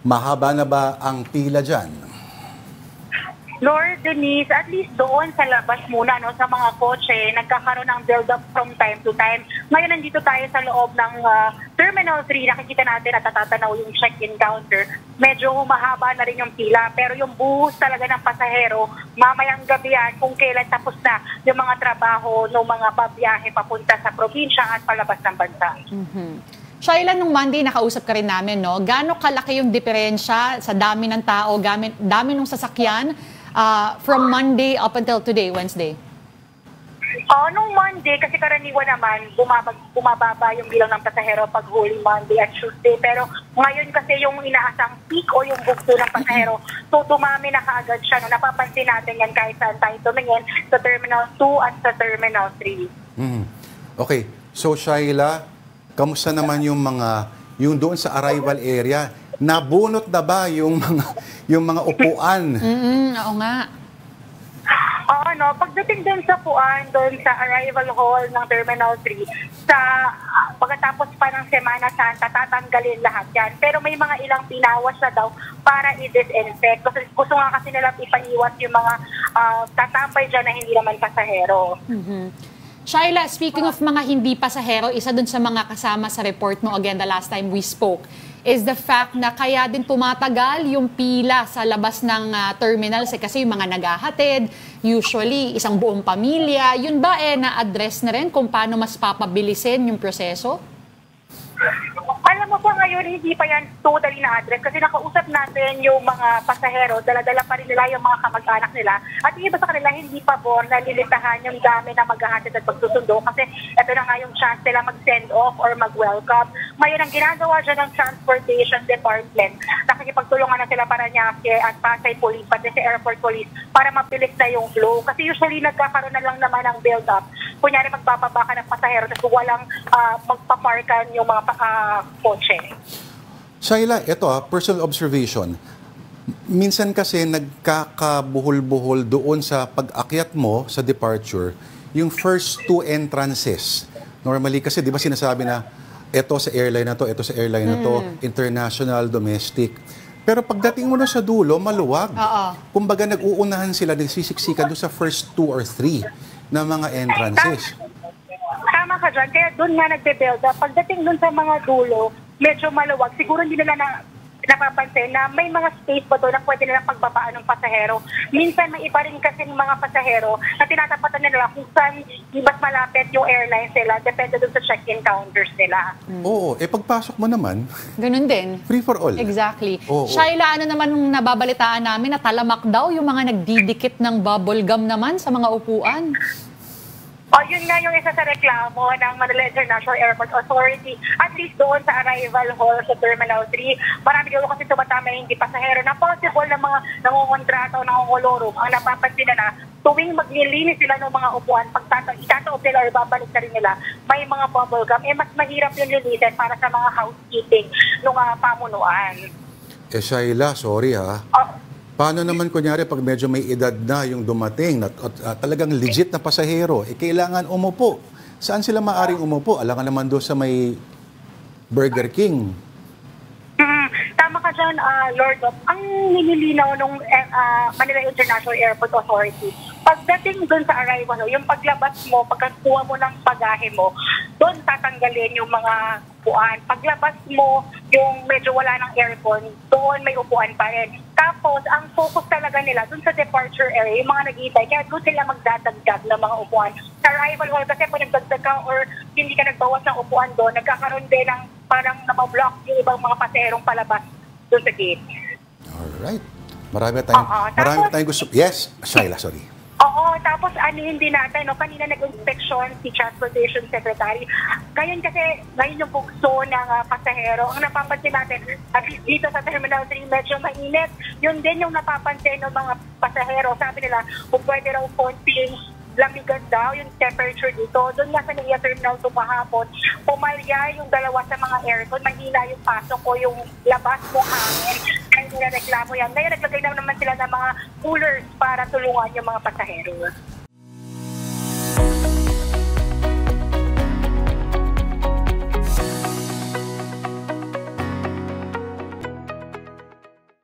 Mahaba na ba ang pila dyan? Lord Denise, at least doon sa labas muna, no, sa mga kotse, nagkakaroon ng build-up from time to time. Ngayon, nandito tayo sa loob ng Terminal 3, nakikita natin at natatanaw yung check-in counter. Medyo humahaba na rin yung pila, pero yung buhos talaga ng pasahero, mamayang gabi yan kung kailan tapos na yung mga trabaho ng mga babiyahe papunta sa probinsya at palabas ng bansa. Shaila, nung Monday nakausap ka rin namin, no? Gaano kalaki yung diferensya sa dami ng tao, dami ng sasakyan from Monday up until today, Wednesday? Nung Monday, kasi karaniwan naman, bumababa yung bilang ng pasahero pag huling Monday at Tuesday. Pero ngayon kasi yung inaasang peak o yung bugso ng pasahero, so dumami na kaagad siya. No? Napapansin natin yan kahit saan tayo tumingin sa Terminal 2 at sa Terminal 3. Okay, so Shaila, kamusta naman yung doon sa arrival area? Nabunot na ba yung mga upuan? Oo nga. Oo, no. Pagdating doon sa upuan, doon sa arrival hall ng Terminal 3, pagkatapos pa ng Semana Santa, tatanggalin lahat yan. Pero may mga ilang pinawas na daw para i-disinfect. Gusto nga kasi nila ipaiwas yung mga tatambay dyan na hindi naman pasahero. Shaila, speaking of mga hindi pasahero, isa dun sa mga kasama sa report mo, again, the last time we spoke, is the fact na kaya din pumatagal yung pila sa labas ng terminals kasi yung mga naghahatid, usually isang buong pamilya. Yun ba na-address na rin kung paano mas papabilisin yung proseso? Alam mo po ngayon, hindi pa yan totally na-address kasi nakausap natin yung mga pasahero, dala-dala pa rin nila yung mga kamag-anak nila. At yung iba sa kanila, hindi pabor na lilitahan yung dami na maghahatid at magsusundo kasi ito na nga yung chance nila mag-send off or mag-welcome. Ngayon, ang ginagawa dyan ng Transportation Department, nakikipagtulungan na sila Parañaque at Pasay Police, pati sa Airport Police, para mapilis na yung flow. Kasi usually, nagkakaroon na lang naman ng build-up. Kunyari, magbababa ka ng pasahero tapos walang magpaparkan yung mga kotse. Shaila, ito personal observation. Minsan kasi nagkakabuhol-buhol doon sa pag-akyat mo sa departure, yung first two entrances. Normally kasi, di ba sinasabi na, ito sa airline na to, ito sa airline na to, international, domestic. Pero pagdating mo na sa dulo, maluwag. Kumbaga nag-uunahan sila, nagsisiksikan doon sa first 2 or 3 na mga entrances. Tama ka dyan. Kaya doon nga nagbe-build up. Pagdating doon sa mga dulo, medyo maluwag. Siguro hindi nila napapansin na may mga space pa doon na pwede nilang pagbabaan ng pasahero. Minsan may iba rin kasi ng mga pasahero na tinatapatan nila kung saan mas malapit yung airlines nila. Depende doon sa check-in counters nila. Oo. Pagpasok mo naman, ganun din. Free for all. Exactly. Oo. Shaila, ano naman nung nababalitaan namin na talamak daw yung mga nagdidikit ng bubble gum naman sa mga upuan? Yun nga yung isa sa reklamo ng Manila International Airport Authority. At least doon sa arrival hall sa Terminal 3, marami daw kasi tumatama yung hindi pasahero na possible na mga nangungontrata o nangunguloro. Ang napapansin na tuwing maglilinis sila ng mga upuan, pag itataob nila or babalik na rin nila, may mga bubble gum. Mas mahirap yung linisin para sa mga housekeeping ng pamunuan. Shaila, sorry ha. Paano naman kunyari pag medyo may edad na yung dumating at talagang legit na pasahero, kailangan umupo. Saan sila maaring umupo? Alam ka naman doon sa may Burger King. Tama ka dyan, Lord. Ang nililinaw ng Manila International Airport Authority, pagdating doon sa arrival, yung paglabas mo, pagkakuha mo ng bagahe mo, doon tatanggalin yung mga upuan. Paglabas mo, yung medyo wala ng aircon, doon may upuan pa rin. Tapos, ang focus talaga nila doon sa departure area, yung mga nag-iitay, kaya doon sila magdadagdag ng mga upuan. Sa arrival hall, kasi kung nagdagdag ka or hindi ka nagbawas ng upuan doon, nagkakaroon din ng parang napablock yung ibang mga pasaherong palabas doon sa gate. Alright. Marami tayong gusto. Yes, Shaila, sorry. Oo, tapos anihin din natin, no, kanina nag-inspection si Transportation Secretary. Ngayon yung bugso ng pasahero, ang napapansin natin, at least dito sa Terminal 3, medyo mainit. Yun din yung napapansin ng mga pasahero. Sabi nila, kung pwede raw konting lamigan daw yung temperature dito. Doon nga sa NAIA Terminal 2 kahapon, pumalya yung dalawa sa mga aircon, mahina yung pasok o yung labas mo hangin. Kaya nilareklamo yan. Ngayon naglagay naman sila ng mga coolers para tulungan yung mga pasahero.